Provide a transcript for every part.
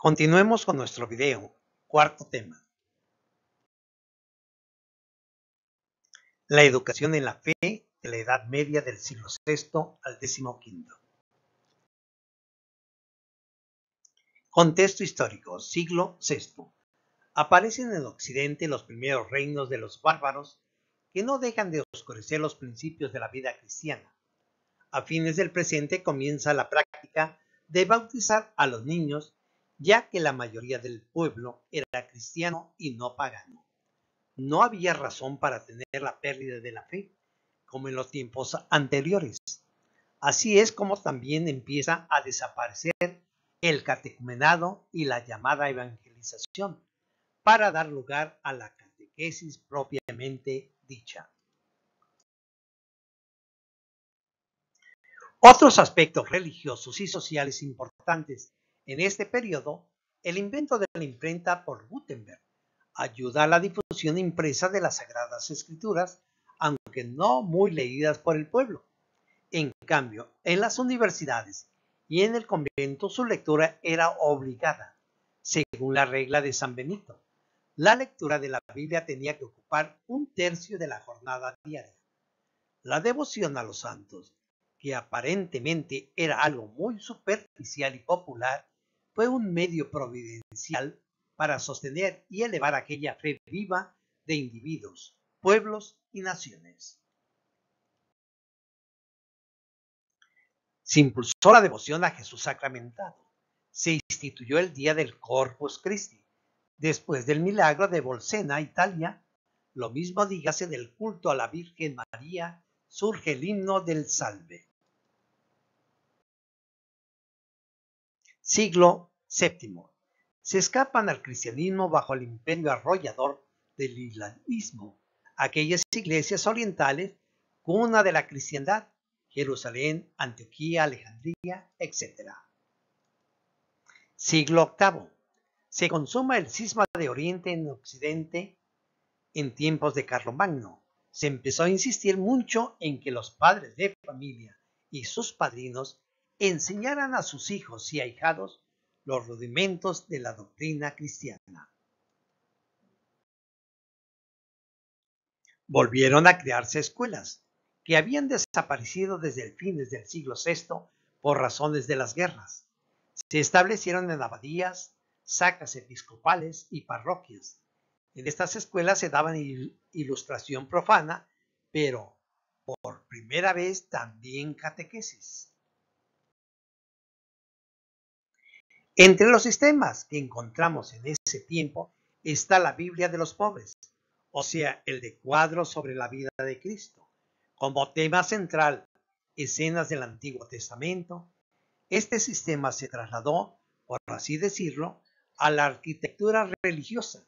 Continuemos con nuestro video. Cuarto tema. La educación en la fe de la Edad Media del siglo VI al XV. Contexto histórico. Siglo VI. Aparecen en Occidente los primeros reinos de los bárbaros que no dejan de oscurecer los principios de la vida cristiana. A fines del presente comienza la práctica de bautizar a los niños, ya que la mayoría del pueblo era cristiano y no pagano. No había razón para tener la pérdida de la fe, como en los tiempos anteriores. Así es como también empieza a desaparecer el catecumenado y la llamada evangelización, para dar lugar a la catequesis propiamente dicha. Otros aspectos religiosos y sociales importantes en este periodo, el invento de la imprenta por Gutenberg ayuda a la difusión impresa de las Sagradas Escrituras, aunque no muy leídas por el pueblo. En cambio, en las universidades y en el convento su lectura era obligada, según la regla de San Benito. La lectura de la Biblia tenía que ocupar 1/3 de la jornada diaria. La devoción a los santos, que aparentemente era algo muy superficial y popular, fue un medio providencial para sostener y elevar aquella fe viva de individuos, pueblos y naciones. Se impulsó la devoción a Jesús sacramentado. Se instituyó el día del Corpus Christi. Después del milagro de Bolsena, Italia, lo mismo dígase del culto a la Virgen María, surge el himno del Salve. Siglo VII. Se escapan al cristianismo bajo el imperio arrollador del islamismo aquellas iglesias orientales, cuna de la cristiandad, Jerusalén, Antioquía, Alejandría, etc. Siglo VIII. Se consuma el cisma de Oriente en Occidente en tiempos de Carlomagno. Se empezó a insistir mucho en que los padres de familia y sus padrinos enseñaran a sus hijos y ahijados los rudimentos de la doctrina cristiana. Volvieron a crearse escuelas, que habían desaparecido desde el fines del siglo VI por razones de las guerras. Se establecieron en abadías, sacras episcopales y parroquias. En estas escuelas se daban ilustración profana, pero por primera vez también catequesis. Entre los sistemas que encontramos en ese tiempo está la Biblia de los pobres, o sea, el de cuadros sobre la vida de Cristo. Como tema central, escenas del Antiguo Testamento, este sistema se trasladó, por así decirlo, a la arquitectura religiosa,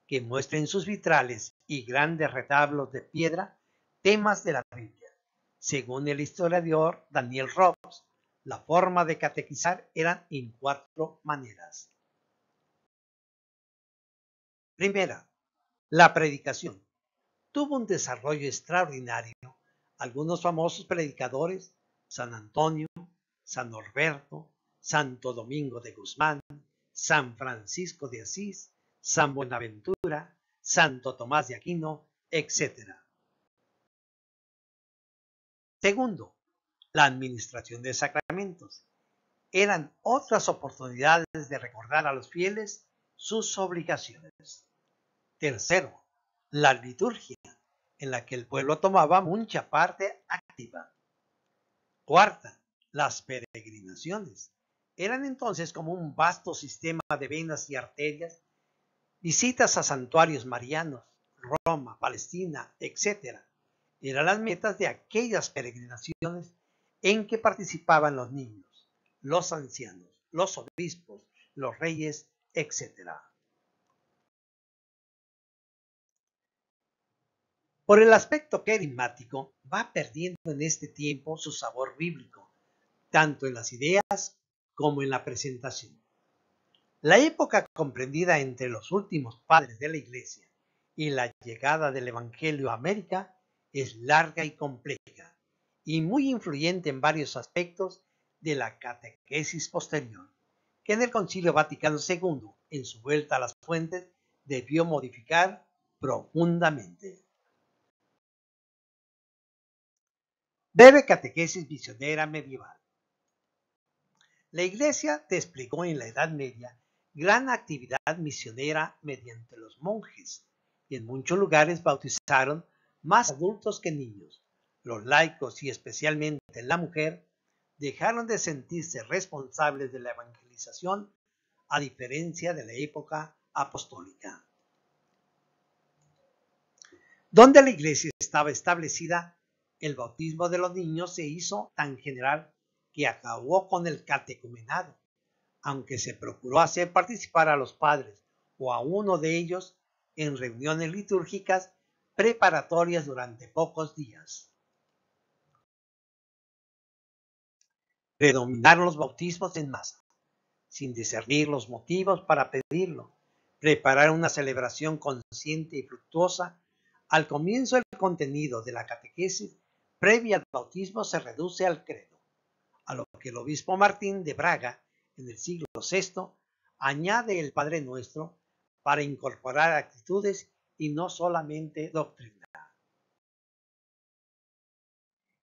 que muestra en sus vitrales y grandes retablos de piedra temas de la Biblia. Según el historiador Daniel Robbs, la forma de catequizar eran en 4 maneras. Primera, la predicación. Tuvo un desarrollo extraordinario. Algunos famosos predicadores, San Antonio, San Norberto, Santo Domingo de Guzmán, San Francisco de Asís, San Buenaventura, Santo Tomás de Aquino, etc. Segundo, la administración de sacramentos. Eran otras oportunidades de recordar a los fieles sus obligaciones. Tercero, la liturgia, en la que el pueblo tomaba mucha parte activa. Cuarta, las peregrinaciones. Eran entonces como un vasto sistema de venas y arterias, visitas a santuarios marianos, Roma, Palestina, etc. Eran las metas de aquellas peregrinaciones en que participaban los niños, los ancianos, los obispos, los reyes, etc. Por el aspecto carismático, va perdiendo en este tiempo su sabor bíblico, tanto en las ideas como en la presentación. La época comprendida entre los últimos padres de la Iglesia y la llegada del Evangelio a América es larga y compleja, y muy influyente en varios aspectos de la catequesis posterior, que en el Concilio Vaticano II, en su vuelta a las fuentes, debió modificar profundamente. Breve catequesis misionera medieval. La Iglesia desplegó en la Edad Media gran actividad misionera mediante los monjes, y en muchos lugares bautizaron más adultos que niños. Los laicos, y especialmente la mujer, dejaron de sentirse responsables de la evangelización, a diferencia de la época apostólica, donde la Iglesia estaba establecida. El bautismo de los niños se hizo tan general que acabó con el catecumenado, aunque se procuró hacer participar a los padres o a uno de ellos en reuniones litúrgicas preparatorias durante pocos días. Predominaron los bautismos en masa, sin discernir los motivos para pedirlo. Preparar una celebración consciente y fructuosa. Al comienzo, el contenido de la catequesis previa al bautismo se reduce al credo, a lo que el obispo Martín de Braga, en el siglo VI, añade el Padre Nuestro para incorporar actitudes y no solamente doctrina.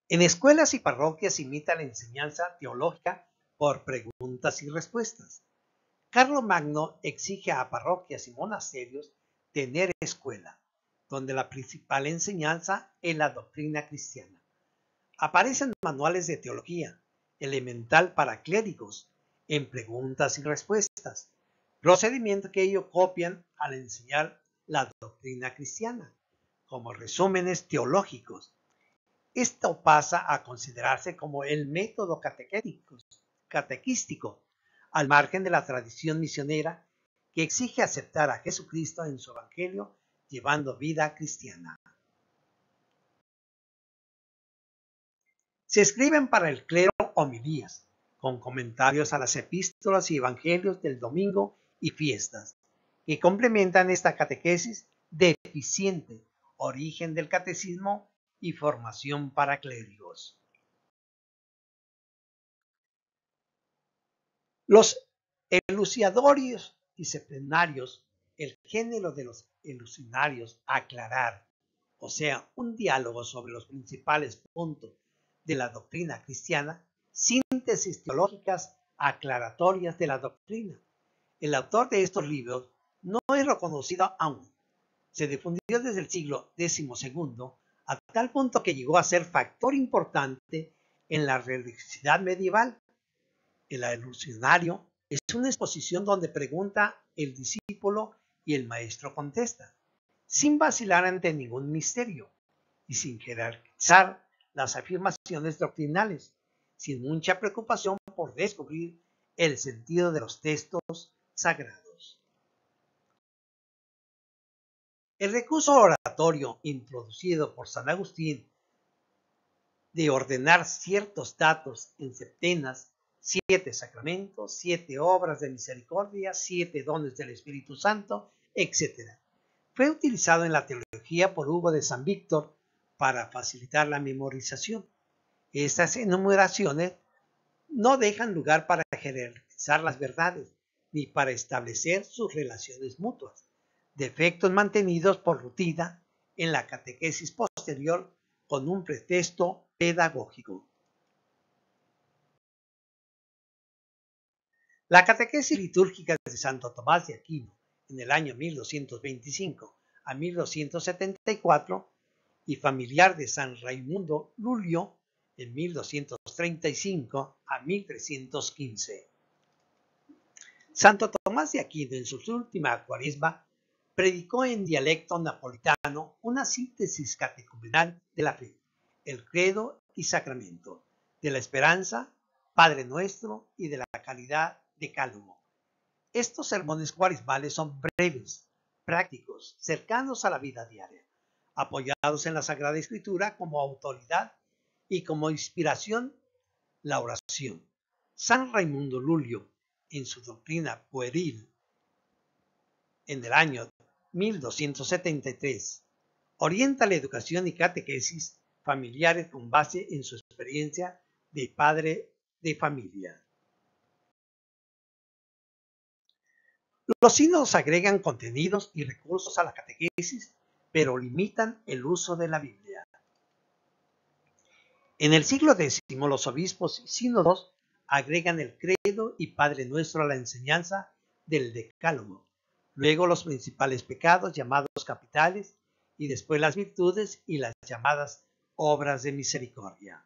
En escuelas y parroquias imita la enseñanza teológica por preguntas y respuestas. Carlomagno exige a parroquias y monasterios tener escuela, donde la principal enseñanza es la doctrina cristiana. Aparecen manuales de teología, elemental para clérigos, en preguntas y respuestas, procedimiento que ellos copian al enseñar la doctrina cristiana, como resúmenes teológicos. Esto pasa a considerarse como el método catequístico, al margen de la tradición misionera que exige aceptar a Jesucristo en su evangelio llevando vida cristiana. Se escriben para el clero homilías, con comentarios a las epístolas y evangelios del domingo y fiestas, que complementan esta catequesis deficiente, origen del catecismo y formación para clérigos. Los elucidadorios y septenarios, el género de los elucidarios, aclarar, o sea, un diálogo sobre los principales puntos de la doctrina cristiana, síntesis teológicas aclaratorias de la doctrina. El autor de estos libros no es reconocido aún. Se difundió desde el siglo XII a tal punto que llegó a ser factor importante en la religiosidad medieval. El elucidario es una exposición donde pregunta el discípulo y el maestro contesta, sin vacilar ante ningún misterio y sin jerarquizar las afirmaciones doctrinales, sin mucha preocupación por descubrir el sentido de los textos sagrados. El recurso oratorio introducido por San Agustín de ordenar ciertos datos en septenas, 7 sacramentos, 7 obras de misericordia, 7 dones del Espíritu Santo, etc. Fue utilizado en la teología por Hugo de San Víctor para facilitar la memorización. Estas enumeraciones no dejan lugar para jerarquizar las verdades, ni para establecer sus relaciones mutuas, defectos mantenidos por rutina en la catequesis posterior con un pretexto pedagógico. La catequesis litúrgica de Santo Tomás de Aquino en el año 1225 a 1274 y familiar de San Raimundo Lulio en 1235 a 1315. Santo Tomás de Aquino en su última cuaresma predicó en dialecto napolitano una síntesis catecumenal de la fe, el credo y sacramento, de la esperanza, Padre Nuestro y de la caridad decálogo. Estos sermones cuaresmales son breves, prácticos, cercanos a la vida diaria, apoyados en la Sagrada Escritura como autoridad y como inspiración, la oración. San Raimundo Lulio, en su doctrina pueril, en el año 1273, orienta la educación y catequesis familiares con base en su experiencia de padre de familia. Los sínodos agregan contenidos y recursos a la catequesis, pero limitan el uso de la Biblia. En el siglo X, los obispos y sínodos agregan el credo y Padre Nuestro a la enseñanza del Decálogo, luego los principales pecados llamados capitales y después las virtudes y las llamadas obras de misericordia.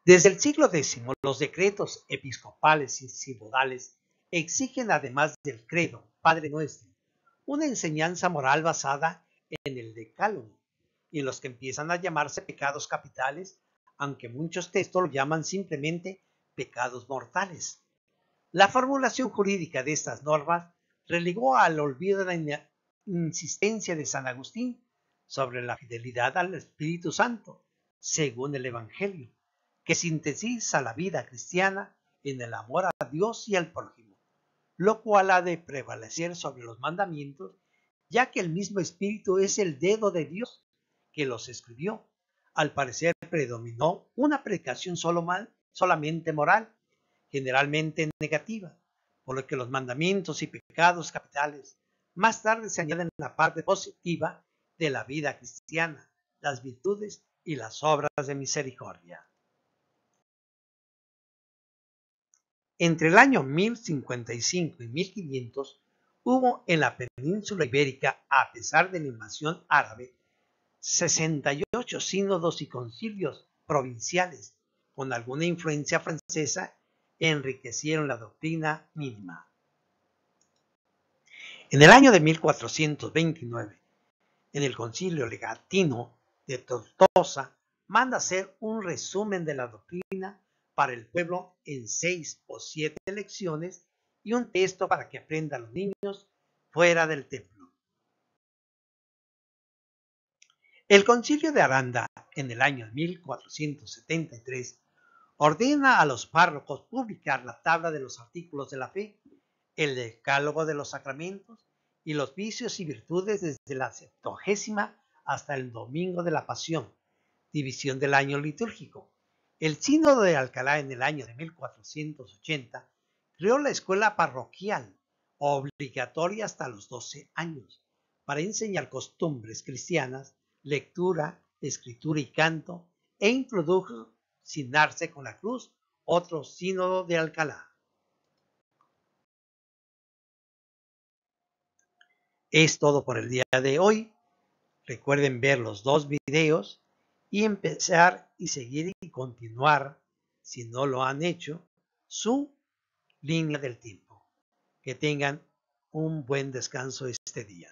Desde el siglo X, los decretos episcopales y sinodales exigen, además del credo, Padre Nuestro, una enseñanza moral basada en el Decálogo, y en los que empiezan a llamarse pecados capitales, aunque muchos textos lo llaman simplemente pecados mortales. La formulación jurídica de estas normas relegó al olvido la insistencia de San Agustín sobre la fidelidad al Espíritu Santo, según el Evangelio, que sintetiza la vida cristiana en el amor a Dios y al prójimo, lo cual ha de prevalecer sobre los mandamientos, ya que el mismo Espíritu es el dedo de Dios que los escribió. Al parecer predominó una predicación solamente moral, generalmente negativa, por lo que los mandamientos y pecados capitales más tarde se añaden a la parte positiva de la vida cristiana, las virtudes y las obras de misericordia. Entre el año 1055 y 1500 hubo en la península ibérica, a pesar de la invasión árabe, 68 sínodos y concilios provinciales, con alguna influencia francesa, enriquecieron la doctrina mínima. En el año de 1429, en el Concilio Legatino de Tortosa, manda hacer un resumen de la doctrina para el pueblo en 6 o 7 lecciones y un texto para que aprendan los niños fuera del templo. El Concilio de Aranda, en el año 1473, ordena a los párrocos publicar la tabla de los artículos de la fe, el decálogo de los sacramentos y los vicios y virtudes desde la Septuagésima hasta el Domingo de la Pasión, división del año litúrgico. El Sínodo de Alcalá, en el año de 1480, creó la escuela parroquial, obligatoria hasta los 12 años, para enseñar costumbres cristianas, lectura, escritura y canto, e introdujo, sin darse con la cruz, otro Sínodo de Alcalá. Es todo por el día de hoy. Recuerden ver los 2 videos y empezar y seguir y continuar, si no lo han hecho, su línea del tiempo. Que tengan un buen descanso este día.